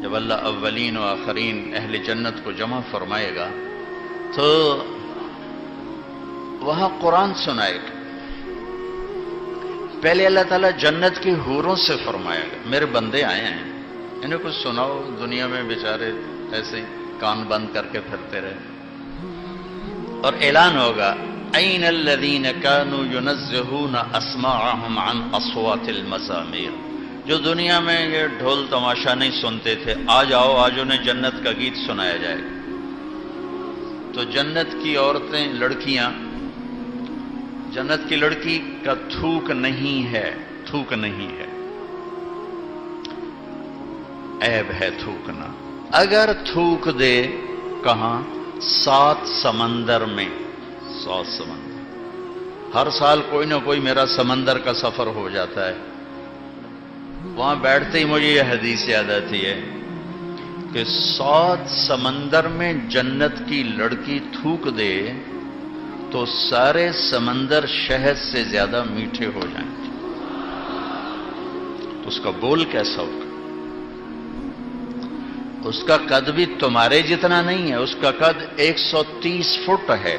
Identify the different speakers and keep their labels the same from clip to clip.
Speaker 1: جب اللہ اولین و آخرین اہل جنت کو جمع فرمائے گا تو وہاں قرآن سنائے گا. پہلے اللہ تعالیٰ جنت کی حوروں سے فرمائے گا میرے بندے آئے ہیں انہیں کچھ سناؤ، دنیا میں بیچارے ایسے ہی کان بند کر کے پھرتے رہے. اور اعلان ہوگا این الذین کانوا ینزہون اسماعہم عن اصوات المزامیر، جو دنیا میں یہ ڈھول تماشا نہیں سنتے تھے، آج آؤ، آج انہیں جنت کا گیت سنایا جائے گا. تو جنت کی عورتیں، لڑکیاں، جنت کی لڑکی کا تھوک نہیں ہے، تھوک نہیں ہے، عیب ہے تھوکنا. اگر تھوک دے کہاں؟ 7 سمندر میں. 7 سمندر. ہر سال کوئی نہ کوئی میرا سمندر کا سفر ہو جاتا ہے. وہاں بیٹھتے ہی مجھے یہ حدیث یاد آتی ہے کہ 7 سمندر میں جنت کی لڑکی تھوک دے تو سارے سمندر شہد سے زیادہ میٹھے ہو جائیں گے. تو اس کا بول کیسا ہوگا؟ اس کا قد بھی تمہارے جتنا نہیں ہے، اس کا قد 130 فٹ ہے.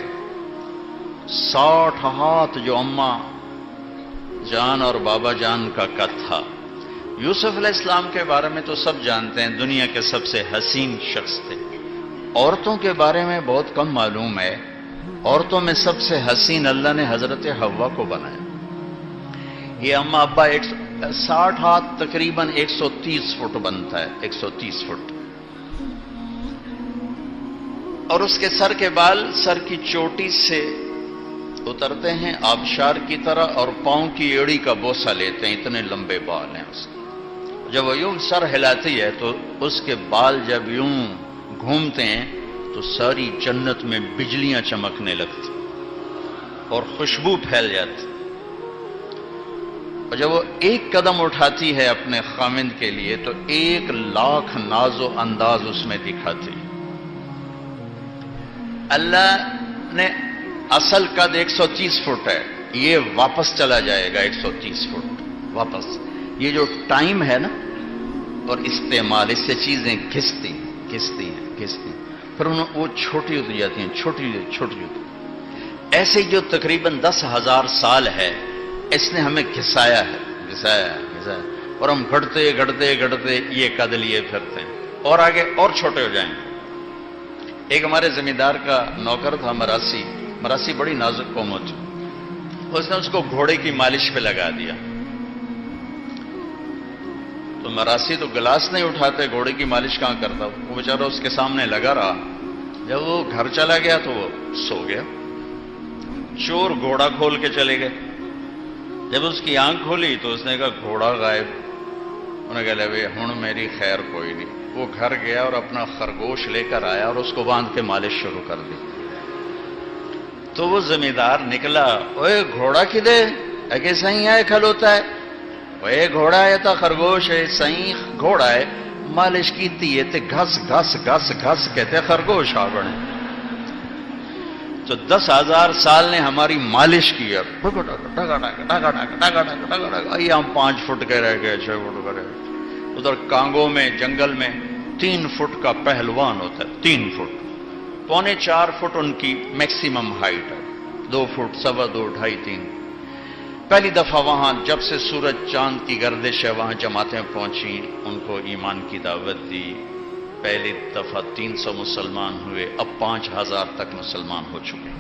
Speaker 1: 60 ہاتھ جو اماں جان اور بابا جان کا قد تھا. یوسف علیہ السلام کے بارے میں تو سب جانتے ہیں، دنیا کے سب سے حسین شخص تھے. عورتوں کے بارے میں بہت کم معلوم ہے. عورتوں میں سب سے حسین اللہ نے حضرت حوا کو بنایا. یہ اما ابا 60 ہاتھ تقریباً 130 فٹ بنتا ہے، 130 فٹ. اور اس کے سر کے بال سر کی چوٹی سے اترتے ہیں آبشار کی طرح اور پاؤں کی ایڑی کا بوسہ لیتے ہیں، اتنے لمبے بال ہیں اس کے. جب وہ یوں سر ہلاتی ہے تو اس کے بال جب یوں گھومتے ہیں تو ساری جنت میں بجلیاں چمکنے لگتی اور خوشبو پھیل جاتی. اور جب وہ ایک قدم اٹھاتی ہے اپنے خاوند کے لیے تو 1,00,000 ناز و انداز اس میں دکھاتی. اللہ نے اصل قد 130 فٹ ہے، یہ واپس چلا جائے گا 130 فٹ واپس. یہ جو ٹائم ہے نا اور استعمال، اس سے چیزیں گھستی ہیں پھر وہ چھوٹی ہوتی جاتی ہیں، چھوٹی ہوتی. ایسے جو تقریباً 10,000 سال ہے اس نے ہمیں گھسایا اور ہم گھٹتے یہ قد لیے پھرتے ہیں اور آگے اور چھوٹے ہو جائیں. ایک ہمارے زمیندار کا نوکر تھا مراسی بڑی نازک قوم ہوتی. اس نے اس کو گھوڑے کی مالش پہ لگا دیا. تو مراسی تو گلاس نہیں اٹھاتے، گھوڑے کی مالش کہاں کرتا. وہ بیچارہ اس کے سامنے لگا رہا. جب وہ گھر چلا گیا تو وہ سو گیا. چور گھوڑا کھول کے چلے گئے. جب اس کی آنکھ کھولی تو اس نے کہا گھوڑا غائب. انہوں نے کہا لے ہن میری خیر کوئی نہیں. وہ گھر گیا اور اپنا خرگوش لے کر آیا اور اس کو باندھ کے مالش شروع کر دی. تو وہ زمیندار نکلا، اوے گھوڑا کدے اگے سہی آئے کھل ہوتا ہے، اوے گھوڑا ہے تا خرگوش ہے، سہی گھوڑا ہے. مالش کیتی ہے تے گھس کہتے خرگوش آ بنے. تو 10,000 سال نے ہماری مالش کی ہے. یہ ہم 5 فٹ کے رہ گئے، 6 فٹ کے رہ گئے. ادھر کانگو میں جنگل میں 3 فٹ کا پہلوان ہوتا ہے، 3 فٹ، 3.25 فٹ ان کی میکسیمم ہائٹ ہے، 2 فٹ، 2.25، 2.5، 3. پہلی دفعہ وہاں جب سے سورج چاند کی گردش ہے وہاں جماعتیں پہنچی، ان کو ایمان کی دعوت دی. پہلی دفعہ 300 مسلمان ہوئے، اب 5,000 تک مسلمان ہو چکے.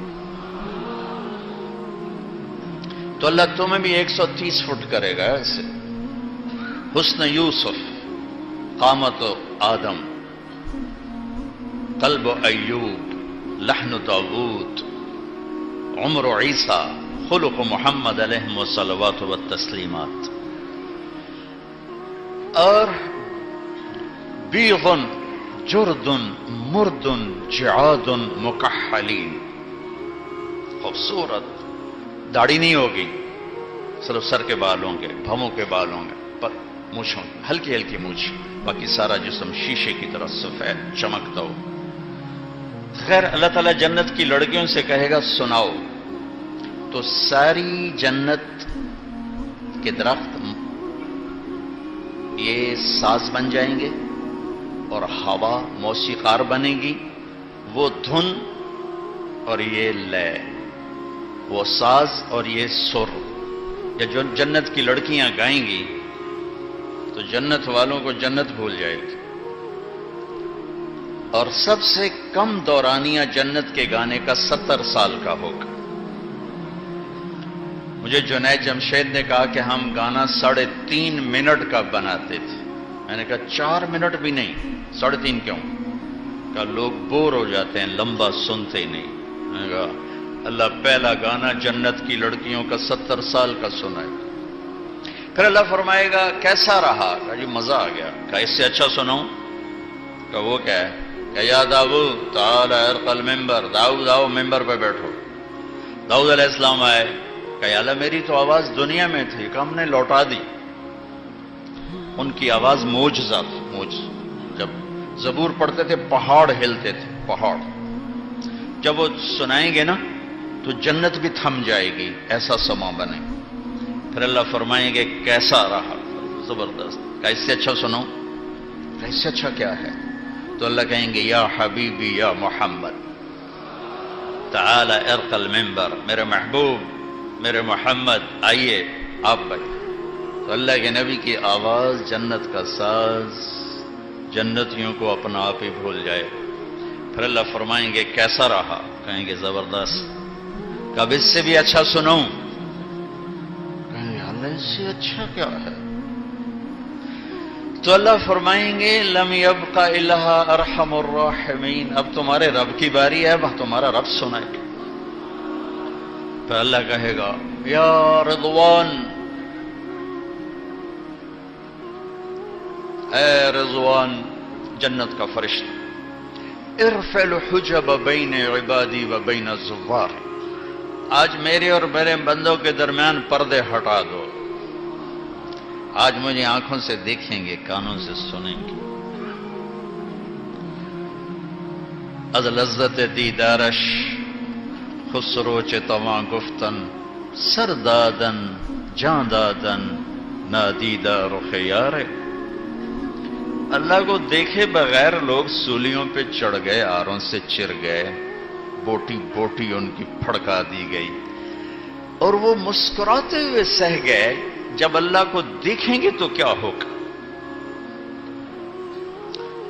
Speaker 1: تو اللہ تمہیں بھی 130 فٹ کرے گا. ایسے حسن یوسف، قامت آدم، قلب ایوب، لحن داود، عمر عیسیٰ، خلق محمد علیہ الصلوات والتسلیمات. اور بیغ جرد مرد جعاد مکحلین. خوبصورت. داڑھی نہیں ہوگی، صرف سر کے بال ہوں گے، بھووں کے بال ہوں گے، پر مونچھوں ہلکی ہلکی مونچھ، باقی سارا جسم شیشے کی طرح سفید چمکتا ہو. خیر اللہ تعالیٰ جنت کی لڑکیوں سے کہے گا سناؤ. تو ساری جنت کے درخت یہ ساز بن جائیں گے اور ہوا موسیقار بنے گی، وہ دھن اور یہ لے، وہ ساز اور یہ سر، یا جو جنت کی لڑکیاں گائیں گی تو جنت والوں کو جنت بھول جائے گی۔ اور سب سے کم دورانیہ جنت کے گانے کا 70 سال کا ہوگا۔ مجھے جنید جمشید نے کہا کہ ہم گانا 3.5 منٹ کا بناتے تھے، میں نے کہا 4 منٹ بھی نہیں، 3.5 کیوں؟ کہا لوگ بور ہو جاتے ہیں، لمبا سنتے ہی نہیں۔ میں نے کہا اللہ پہلا گانا جنت کی لڑکیوں کا 70 سال کا سنائے، پھر اللہ فرمائے گا کیسا رہا؟ کہا جی مزہ آ گیا۔ کہا اس سے اچھا سناؤں؟ کہا وہ کیا ہے؟ کہ یا داؤد تعالی ارقى المنبر، داؤد آؤ ممبر پہ بیٹھو۔ داؤد علیہ السلام آئے، کہ یا اللہ میری تو آواز دنیا میں تھی، کہ ہم نے لوٹا دی۔ ان کی آواز معجزہ تھی، معجزہ۔ جب زبور پڑھتے تھے پہاڑ ہلتے تھے، پہاڑ۔ جب وہ سنائیں گے نا تو جنت بھی تھم جائے گی، ایسا سما بنے۔ پھر اللہ فرمائیں گے کیسا رہا؟ زبردست۔ کہ اس سے اچھا سنو؟ کہ اس سے اچھا کیا ہے؟ تو اللہ کہیں گے یا حبیبی یا محمد تعالی ارقى المنبر، میرے محبوب میرے محمد آئیے آپ بھائی۔ تو اللہ کے نبی کی آواز جنت کا ساز جنتیوں کو اپنا آپ ہی بھول جائے۔ پھر اللہ فرمائیں گے کیسا رہا؟ کہیں گے زبردست۔ کب اس سے بھی اچھا سنوں؟ کہیں گے اللہ اس سے اچھا کیا ہے؟ تو اللہ فرمائیں گے لم یبق الا ارحم الراحمین، اب تمہارے رب کی باری ہے، اب تمہارا رب سنائے گا۔ پھر اللہ کہے گا یا رضوان، اے رضوان جنت کا فرشتہ، ارفع الحجب بین عبادی و بین الزوار، آج میرے اور میرے بندوں کے درمیان پردے ہٹا دو، آج مجھے آنکھوں سے دیکھیں گے، کانوں سے سنیں گے۔ از لذت دیدارش خسرو چتواں گفتن، سر دادن جان دادن نادیدہ رخ یار۔ اللہ کو دیکھے بغیر لوگ سولیوں پہ چڑھ گئے، آروں سے چر گئے، بوٹی بوٹی ان کی پھڑکا دی گئی، اور وہ مسکراتے ہوئے سہ گئے۔ جب اللہ کو دیکھیں گے تو کیا ہوگا؟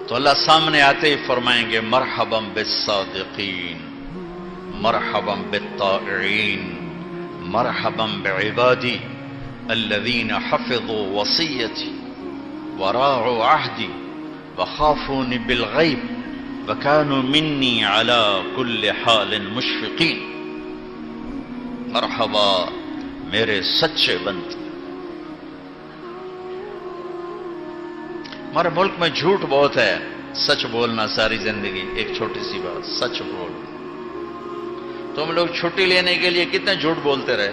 Speaker 1: تو اللہ سامنے آتے ہی فرمائیں گے مرحبا بالصادقین، مرحبا بالطائعین، مرحبا بعبادی الذین حفظوا وصیتی وراعوا عہدی وخافونی بالغیب وکانوا منی علی کل حال مشفقین۔ مرحبا میرے سچے بندے۔ ہمارے ملک میں جھوٹ بہت ہے، سچ بولنا ساری زندگی۔ ایک چھوٹی سی بات، سچ بول۔ تم لوگ چھٹی لینے کے لیے کتنے جھوٹ بولتے رہے؟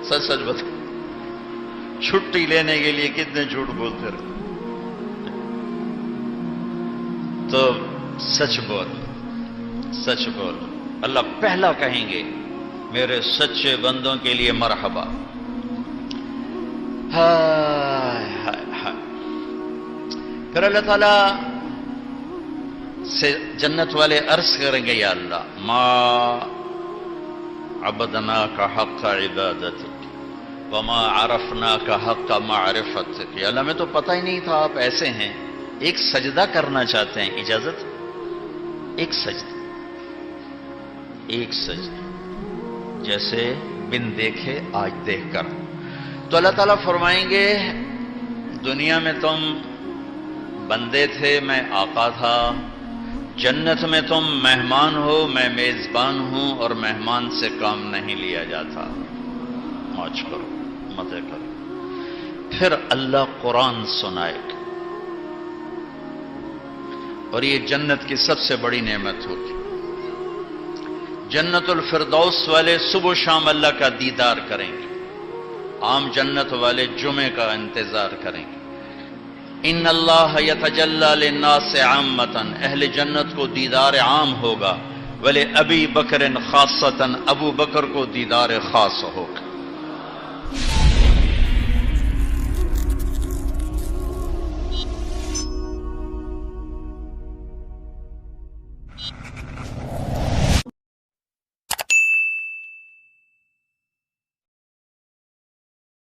Speaker 1: سچ سچ بتا، چھٹی لینے کے لیے کتنے جھوٹ بولتے رہے؟ تو سچ بول، سچ بول۔ اللہ پہلا کہیں گے میرے سچے بندوں کے لیے مرحبا۔ ہائے ہائے ہائے۔ پھر اللہ تعالیٰ سے جنت والے عرض کریں گے یا اللہ ما عبدناک حق عبادتک وما عرفناک حق معرفتک۔ یا اللہ میں تو پتہ ہی نہیں تھا آپ ایسے ہیں، ایک سجدہ کرنا چاہتے ہیں، اجازت؟ ایک سجدہ، ایک سجدہ، جیسے بن دیکھے آج دیکھ کر۔ تو اللہ تعالیٰ فرمائیں گے دنیا میں تم بندے تھے، میں آقا تھا، جنت میں تم مہمان ہو، میں میزبان ہوں، اور مہمان سے کام نہیں لیا جاتا، موج کرو مزے کرو۔ پھر اللہ قرآن سنائے گا، اور یہ جنت کی سب سے بڑی نعمت ہوگی۔ جنت الفردوس والے صبح و شام اللہ کا دیدار کریں گے، عام جنت والے جمعے کا انتظار کریں گے۔ ان اللہ یتجلی للناس عامۃ، اہل جنت کو دیدار عام ہوگا، ولی ابی بکر خاصۃ، ابو بکر کو دیدار خاص ہوگا۔